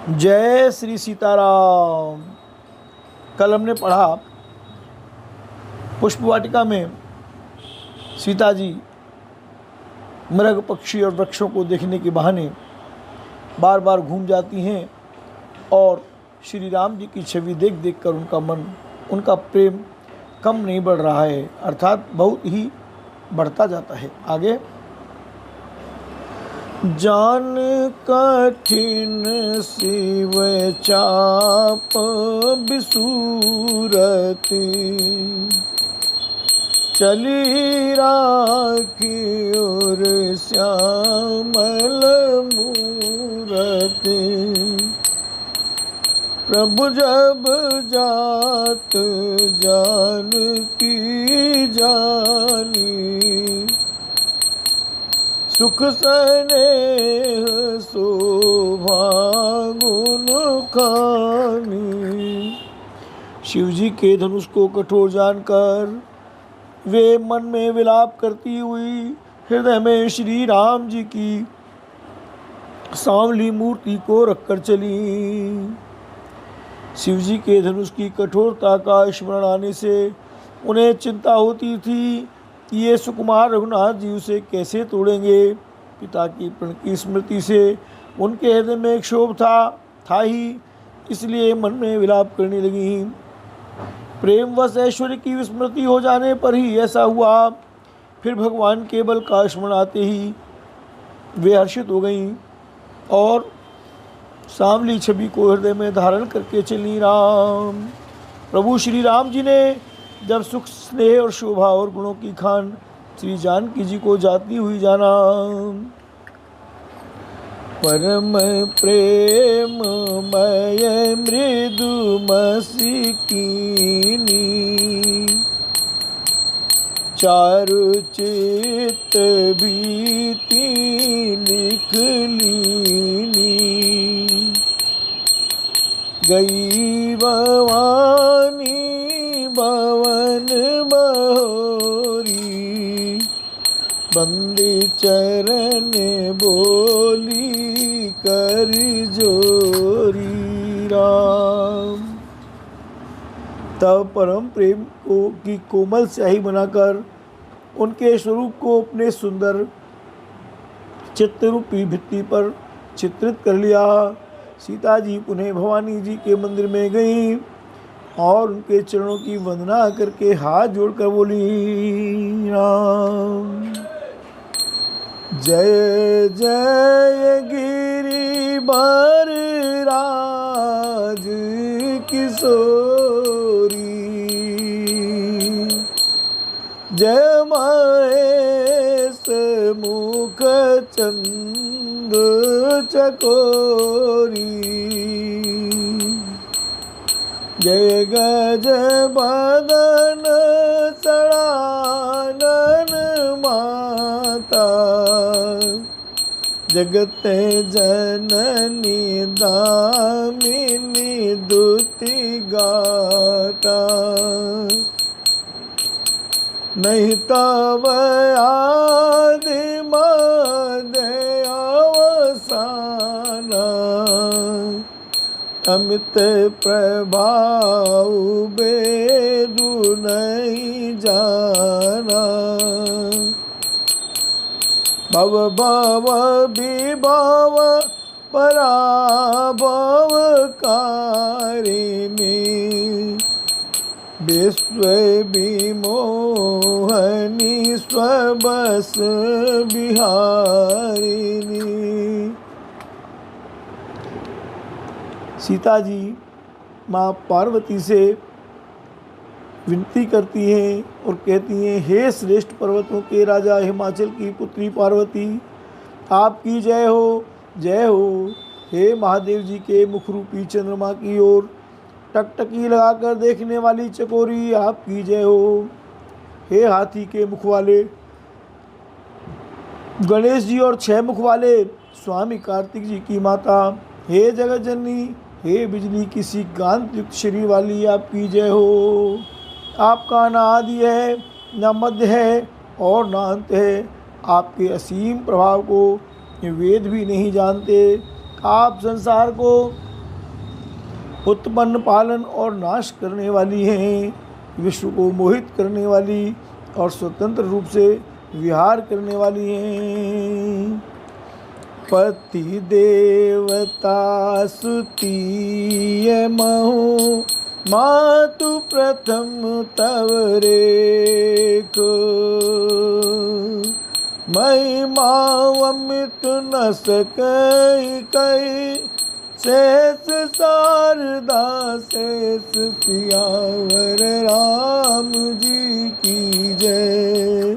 जय श्री सीताराम। कल हमने पढ़ा पुष्प वाटिका में सीता जी मृग पक्षी और वृक्षों को देखने के बहाने बार बार घूम जाती हैं और श्री राम जी की छवि देख देख कर उनका प्रेम कम नहीं बढ़ रहा है, अर्थात बहुत ही बढ़ता जाता है। आगे जान कठिन शिव चाप बिसूरती चली राखी और श्यामल मूरति प्रभु जब जात जान की जानी सुख स्नेह शोभा गुण खानी। शिव जी के धनुष को कठोर जानकर वे मन में विलाप करती हुई हृदय में श्री राम जी की सांवली मूर्ति को रखकर चली। शिव जी के धनुष की कठोरता का स्मरण आने से उन्हें चिंता होती थी कि ये सुकुमार रघुनाथ जी उसे कैसे तोड़ेंगे। पिता की प्रण की स्मृति से उनके हृदय में एक क्षोभ था ही, इसलिए मन में विलाप करने लगी। प्रेमवश ऐश्वर्य की विस्मृति हो जाने पर ही ऐसा हुआ। फिर भगवान के बल का स्मरण आते ही वे हर्षित हो गईं और सांवली छवि को हृदय में धारण करके चली। प्रभु श्री राम जी ने जब सुख स्नेह और शोभा और गुणों की खान श्री जानकी जी को जाती हुई जाना, परम प्रेममय मृदु मसिकीनी चारु चित्त भीति लिख लीनी गई भवानी भवन बहोरी बंदी चरण बोली कर जोरी। राम तब परम प्रेम की कोमल स्याही बनाकर उनके स्वरूप को अपने सुंदर चित्तरूपी भित्ति पर चित्रित कर लिया। सीता जी पुनः भवानी जी के मंदिर में गईं और उनके चरणों की वंदना करके हाथ जोड़कर बोली, राम जय जय गिरिवर राज किशोरी जय महेश मुख चंद चकोरी जय गज बदन सड़ानन माता जगत जननी दामिनी दुति गाता नहीं तब आदि मध्य अवसाना अमित प्रभाव बेदु नहीं जाना भव भव विभव पराभव कारिणी विश्व विमोहनी स्वबस बिहारिणी। सीता जी माँ पार्वती से विनती करती हैं और कहती हैं, हे श्रेष्ठ पर्वतों के राजा हिमाचल की पुत्री पार्वती, आपकी जय हो जय हो। हे महादेव जी के मुखरूपी चंद्रमा की ओर टकटकी लगाकर देखने वाली चकोरी, आपकी जय हो। हे हाथी के मुख वाले गणेश जी और 6 मुख वाले स्वामी कार्तिक जी की माता, हे जगत जननी, हे बिजली किसी कांत युक्त शरीर वाली, आपकी जय हो। आपका न आदि है न मध्य है और न अंत है। आपके असीम प्रभाव को वेद भी नहीं जानते। आप संसार को उत्पन्न, पालन और नाश करने वाली हैं, विश्व को मोहित करने वाली और स्वतंत्र रूप से विहार करने वाली हैं। पति देवता सुतीय महु मातु प्रथम तव रेख, महिमा अमित न सकई कई, शेष शारदा शेष सियावर राम जी की जय।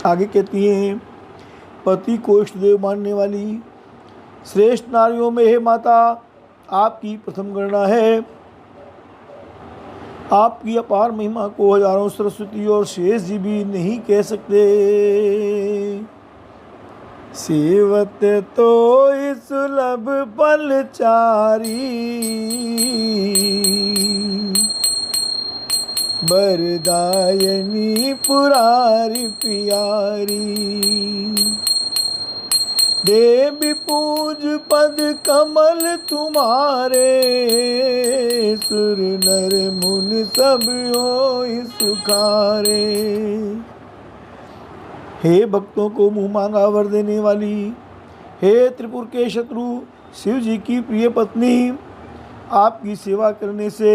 आगे कहती हैं, पति को इष्ट देव मानने वाली श्रेष्ठ नारियों में हे माता, आपकी प्रथम गणना है। आपकी अपार महिमा को हजारों सरस्वती और शेष जी भी नहीं कह सकते। सेवत तो सुलभ फलचारी, बरदायनी पुरारी पियारी, देवी पूज पद कमल तुम्हारे, सुर नर मुनि सब होई सुखारे। हे भक्तों को मुँह मांगा वर देने वाली, हे त्रिपुर के शत्रु शिव जी की प्रिय पत्नी, आपकी सेवा करने से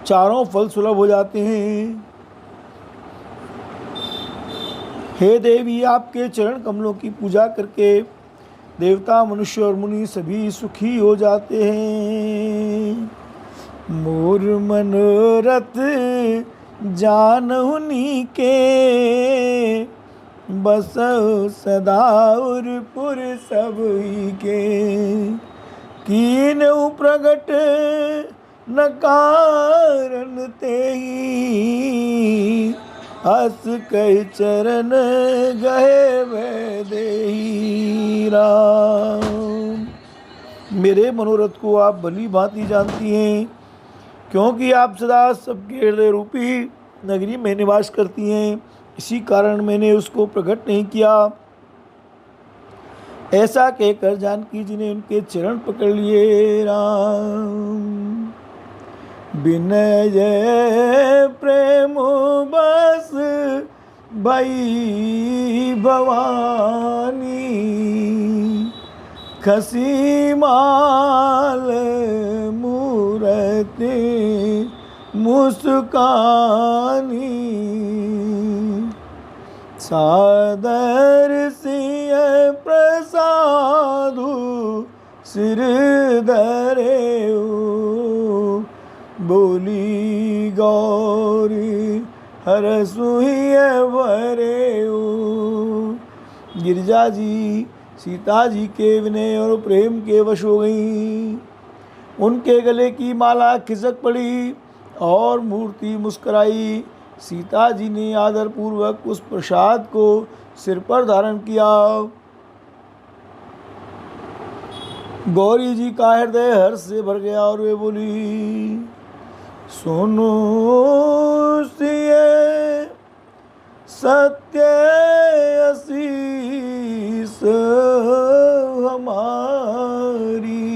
चारों फल सुलभ हो जाते हैं। हे देवी, आपके चरण कमलों की पूजा करके देवता, मनुष्य और मुनि सभी सुखी हो जाते हैं। मोर मनोरथ जानहुनी के, बस सदा उरपुर सबई के, कीन्हु प्रगट न कारण तेहि, हस कहि चरण गहे वै देहि राम। मेरे मनोरथ को आप भली भांति जानती हैं, क्योंकि आप सदा सबके हृदय रूपी नगरी में निवास करती हैं, इसी कारण मैंने उसको प्रकट नहीं किया। ऐसा कहकर जानकी जी ने उनके चरण पकड़ लिए। राम विनय प्रेम बस भई भवानी, खसी माल मूरति मुस्कानी, सादर सिय प्रसादु सिर धरेऊ, बोली गौरी हरसुहिय भरेऊ। गिरिजा जी सीता जी के विनय और प्रेम के वश हो गई। उनके गले की माला खिसक पड़ी और मूर्ति मुस्कुराई। सीता जी ने आदर पूर्वक उस प्रसाद को सिर पर धारण किया। गौरी जी का हृदय हर्ष से भर गया और वे बोली, सुनो सिय सत्य असीस हमारी,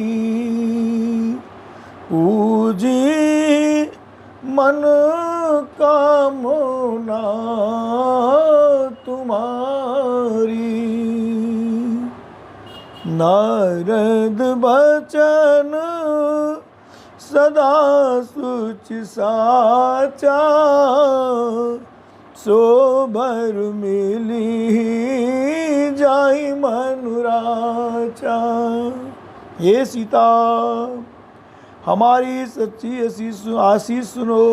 पूजी मन कामना तुम्हारी, नारद बचन सदा सुच साचा, सोबर मिली जाई मनुराचा। हे सीता, हमारी सच्ची आशीष सुनो,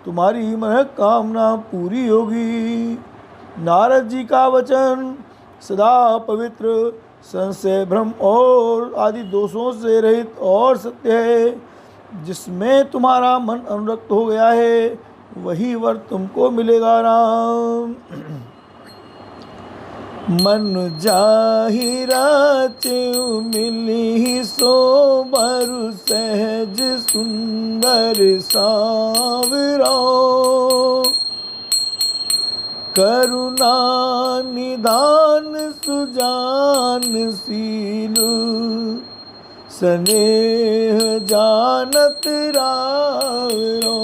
तुम्हारी मनोकामना पूरी होगी। नारद जी का वचन सदा पवित्र, संशय, भ्रम और आदि दोषों से रहित और सत्य है। जिसमें तुम्हारा मन अनुरक्त हो गया है वही वर तुमको मिलेगा। राम मन जाहिरा चेउ मिली सोबर, सहज सुंदर सावरा, करुणा निधान सुजान सीलु, स्नेह जानत रारो।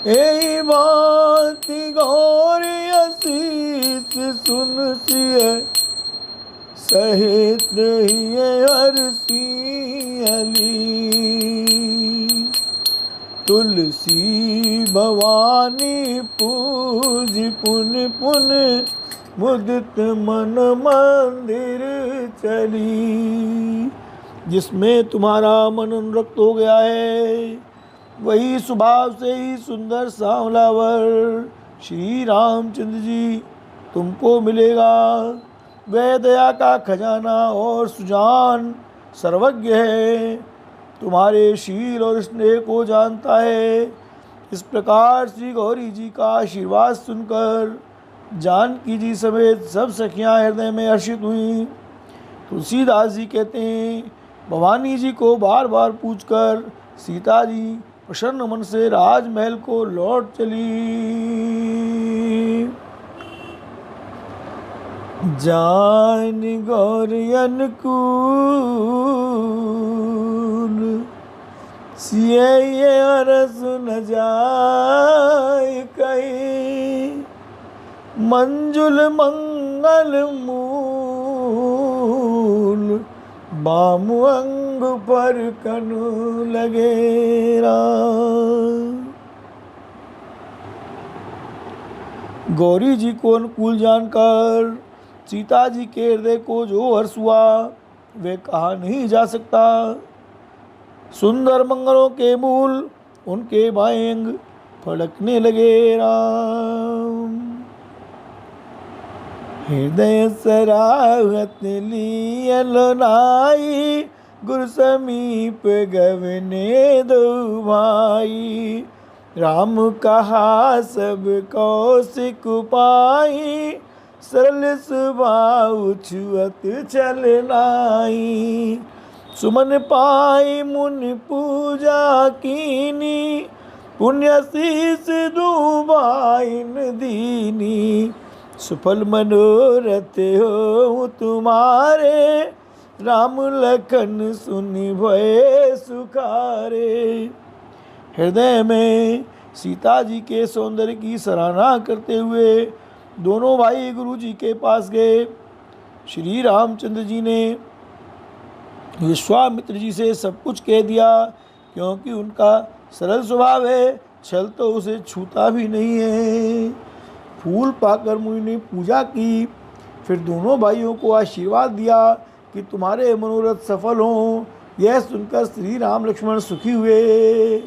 ए बात गौर असीस सुन सिय सहित ही हरसी अली। तुलसी भवानी पूज पुन पुन मुदित मन मंदिर चली। जिसमें तुम्हारा मन अनुरक्त हो गया है वही स्वभाव से ही सुंदर सांवलावर श्री रामचंद्र जी तुमको मिलेगा। वह दया का खजाना और सुजान सर्वज्ञ है, तुम्हारे शील और स्नेह को जानता है। इस प्रकार श्री गौरी जी का आशीर्वाद सुनकर जानकी जी समेत सब सखियां हृदय में हर्षित हुईं। तुलसीदास जी कहते हैं, भवानी जी को बार बार पूछकर सीता जी प्रसन्न मन से राजमहल को लौट चली। जान गौरी अनुकूल सिए अरस न जाय कहीं। मंजुल मंगल मूल बामु अंग पर कनु लगेरा। गौरी जी को अनुकूल जानकर सीता जी के हृदय को जो हर्ष हुआ वे कहा नहीं जा सकता। सुंदर मंगलों के मूल उनके बाएं अंग फड़कने लगे राम। हृदय सराहत लियलो नाई गुरु समीप गवने दो भाई। राम कहा सब कौशिक पाई सरल स्वभाव छुअत चल नाई। सुमन पाई मुनि पूजा कीनी पुण्य शीस दुबाइन दीनी। सुफल मनोरथ हो तुम्हारे राम लखन सुनि भय सुखारे। हृदय में सीता जी के सौंदर्य की सराहना करते हुए दोनों भाई गुरु जी के पास गए। श्री रामचंद्र जी ने विश्वामित्र जी से सब कुछ कह दिया, क्योंकि उनका सरल स्वभाव है, छल तो उसे छूता भी नहीं है। फूल पाकर मुनि ने पूजा की, फिर दोनों भाइयों को आशीर्वाद दिया कि तुम्हारे मनोरथ सफल हों। यह सुनकर श्री राम लक्ष्मण सुखी हुए।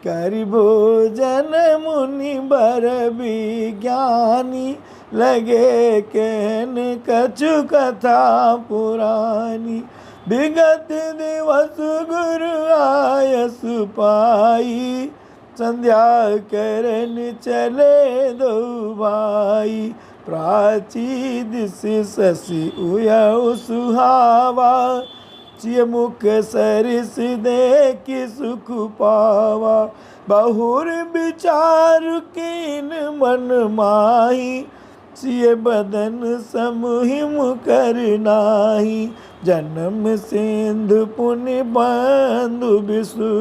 करि भोजन मुनि बर विज्ञानी लगे कहन कछु कथा पुरानी। विगत दिवस गुरु आयस पाई संध्या करन चले दो भाई। प्राची दिस शशि उयउ सुहावा चिय मुख सरिस देख सुख पावा। बहुर विचार कीन मन माही सिय बदन समहिम कर नाही। जन्म सिंधु पुण्य बंधु विषु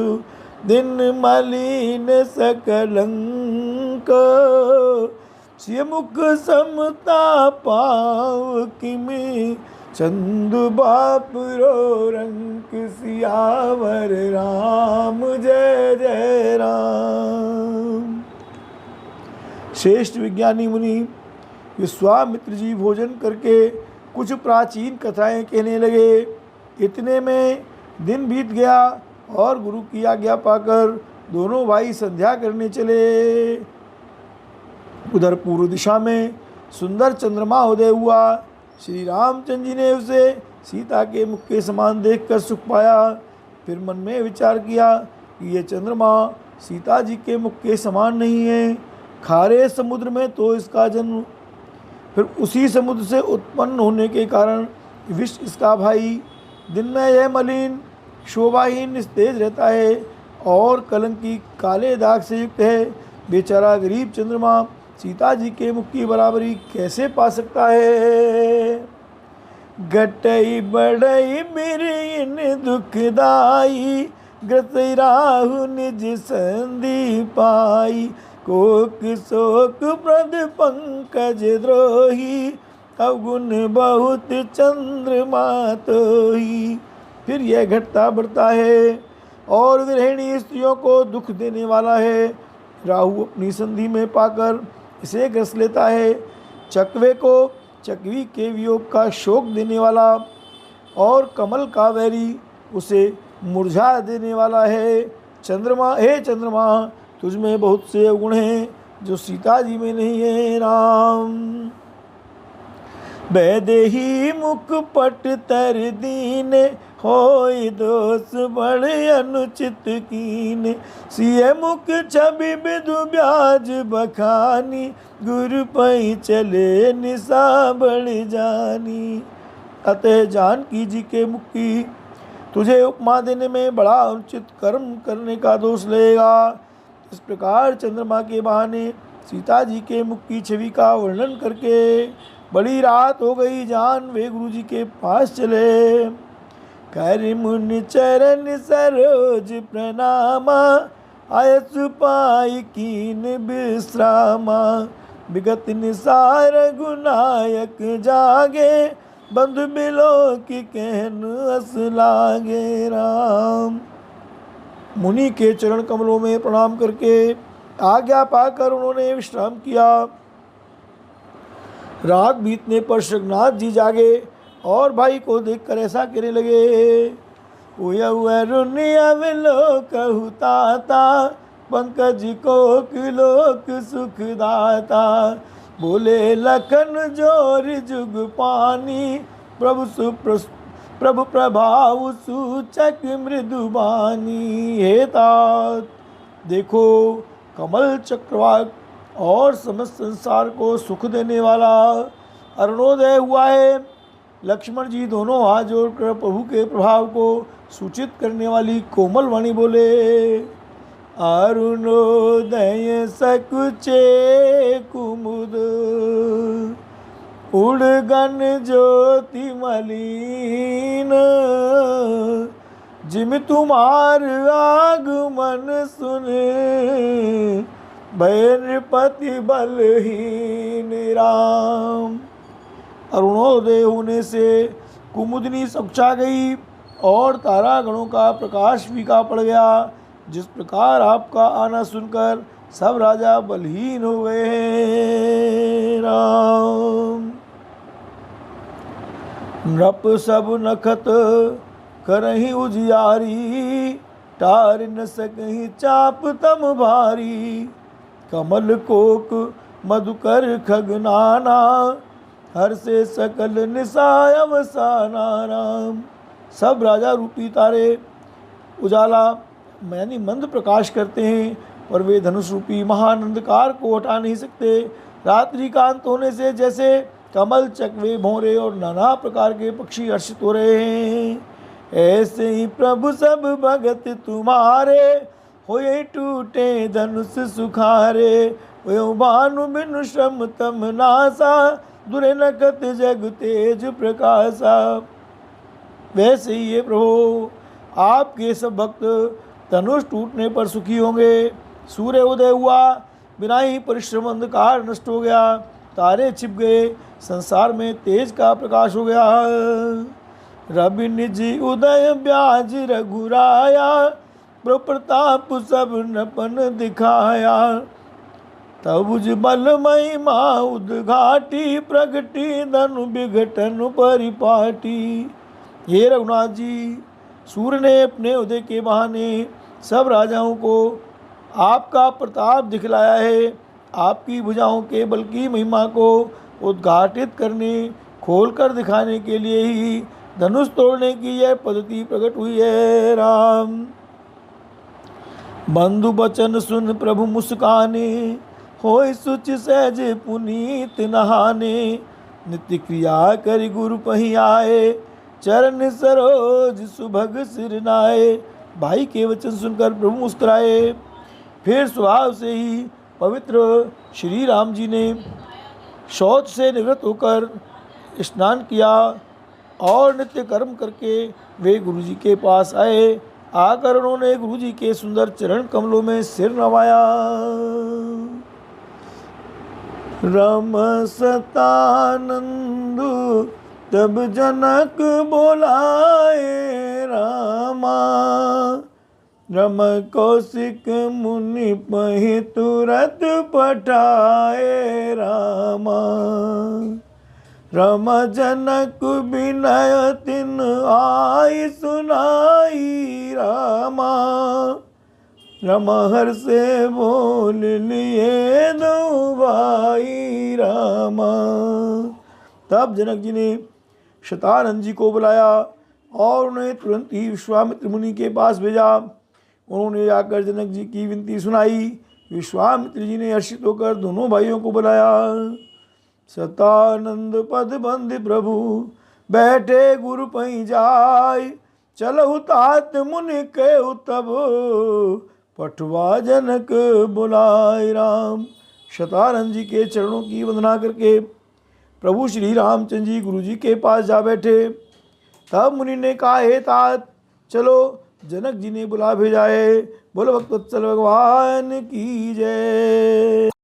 दिन मलिन सकलंक। सिय मुख समता पाव किमि चंदु बाप रो रंक। सियावर राम जय जय राम। श्रेष्ठ विज्ञानी मुनि विश्वामित्र जी भोजन करके कुछ प्राचीन कथाएं कहने लगे। इतने में दिन बीत गया और गुरु की आज्ञा पाकर दोनों भाई संध्या करने चले। उधर पूर्व दिशा में सुंदर चंद्रमा उदय हुआ। श्री रामचंद्र जी ने उसे सीता के मुख के समान देखकर सुख पाया। फिर मन में विचार किया कि ये चंद्रमा सीता जी के मुख के समान नहीं है। खारे समुद्र में तो इसका जन्म, फिर उसी समुद्र से उत्पन्न होने के कारण विष इसका भाई। दिन में यह मलिन शोभाहीन निस्तेज रहता है और कलंकी काले दाग से युक्त है। बेचारा गरीब चंद्रमा सीता जी के मुख की बराबरी कैसे पा सकता है। घटई बढ़ई बिरिन दुखदाई, ग्रसई राहु निज संधि पाई। कोक शोक प्रद पंकज द्रोही, अवगुण बहुत चंद्रमा तोही। फिर यह घटता बढ़ता है और गृहिणी स्त्रियों को दुख देने वाला है। राहु अपनी संधि में पाकर इसे ग्रस लेता है। चकवे को चकवी के वियोग का शोक देने वाला और कमल का वैरी उसे मुरझा देने वाला है। चंद्रमा, हे चंद्रमा, तुझ में बहुत से गुण हैं जो सीता जी में नहीं है। राम बैदेही मुख पट तर दीन, होय दोष बड़ अनुचित कीन। सिय मुख छवि बिदु ब्याज बखानी, गुरु पै चले निशा बड़ जानी। अतः जानकी जी के मुख की तुझे उपमा देने में बड़ा अनुचित कर्म करने का दोष लगेगा। इस प्रकार चंद्रमा के बहाने सीता जी के मुख की छवि का वर्णन करके बड़ी रात हो गई। जान वे गुरु जी के पास चले। कर मुनि चरण सरोज प्रणामा, आयसु पाई कीन विश्रामा। विगत निसार गुनायक जागे, बंधु बिलो की कहन अस लागे। राम मुनि के चरण कमलों में प्रणाम करके आज्ञा पाकर उन्होंने विश्राम किया। रात बीतने पर शृंगनाथ जी जागे और भाई को देखकर ऐसा कहने लगे। कहू ताता, पंकज को लोक सुखदाता। बोले लखन जोर जुग पानी, प्रभु प्रभाव सूचक मृदुबानी। हे तात, देखो कमल चक्रवाक और समस्त संसार को सुख देने वाला अरुणोदय हुआ है। लक्ष्मण जी दोनों हाथ जोड़कर प्रभु के प्रभाव को सूचित करने वाली कोमल वाणी बोले। अरुणोदय सकुचे कुमुद, उड़गन ज्योति मलिन। जिम तुम्हार आगमन सुने, भय नृपति बलहीन। राम अरुणोदय होने से कुमुदनी सकुचा गई और तारागणों का प्रकाश फीका पड़ गया। जिस प्रकार आपका आना सुनकर सब राजा बलहीन हो गए हैं। राम नृप सब नखत करही उजियारी, टार न सकही चाप तम भारी। कमल कोक मधुकर खगनाना, हर से सकल निसाय अवसाना। राम सब राजा रूपी तारे उजाला यानी मंद प्रकाश करते हैं, और वे धनुष रूपी महानंदकार को हटा नहीं सकते। रात्रि का अंत होने से जैसे कमल, चकवे, भौरे और नाना प्रकार के पक्षी हर्षित हो रहे हैं, ऐसे ही प्रभु सब भगत तुम्हारे, होए टूटे धनुष सुखारे। वो भानु बिनु श्रम तम नासा, दुरे नकत जग तेज प्रकाशा। वैसे ही ये प्रभु आपके सब भक्त धनुष टूटने पर सुखी होंगे। सूर्य उदय हुआ, बिना ही परिश्रम अंधकार नष्ट हो गया, तारे छिप गए, संसार में तेज का प्रकाश हो गया। रवि निज उदय ब्याज रघुराया, प्रताप सब नपन दिखाया। तबुज बल महिमा उद्घाटी, प्रगटी धनु विघटन परिपाटी। हे रघुनाथ जी, सूर्य ने अपने उदय के बहाने सब राजाओं को आपका प्रताप दिखलाया है। आपकी भुजाओं के बल की महिमा को उद्घाटित करने, खोलकर दिखाने के लिए ही धनुष तोड़ने की यह पद्धति प्रकट हुई है। राम बंधु बचन सुन प्रभु मुस्काने, होय सुच सहज पुनीत नहाने। नित्य क्रिया करि गुरु पहि आए, चरण सरोज सुभग सिर नाए। भाई के वचन सुनकर प्रभु मुस्कुराए। फिर स्वभाव से ही पवित्र श्री राम जी ने शौच से निवृत्त होकर स्नान किया और नित्य कर्म करके वे गुरु जी के पास आए। आकर उन्होंने गुरु जी के सुंदर चरण कमलों में सिर नवाया। राम सतानंद तब जनक बोलाए रामा, रम कौशिक मुनि पहि तुरत पठाए रामा। रम जनक विनय तिन आई सुनाई रामा, रम हर्षे बोल लिए दो भाई रामा। तब जनक जी ने शतानंद जी को बुलाया और उन्हें तुरंत ही विश्वामित्र मुनि के पास भेजा। उन्होंने जाकर जनक जी की विनती सुनाई। विश्वामित्र जी ने हर्षित होकर दोनों भाइयों को बुलाया। सतानंद पद बंद प्रभु बैठे गुरु पई जाय, चलहु तात मुनि के तब पठवा जनक बुलाय राम। शतानंद जी के चरणों की वंदना करके प्रभु श्री रामचंद्र जी गुरु जी के पास जा बैठे। तब मुनि ने कहा, हे तात चलो, जनक जी ने बुला भेजा है। बोलो भक्तवत्सल भगवान की जय।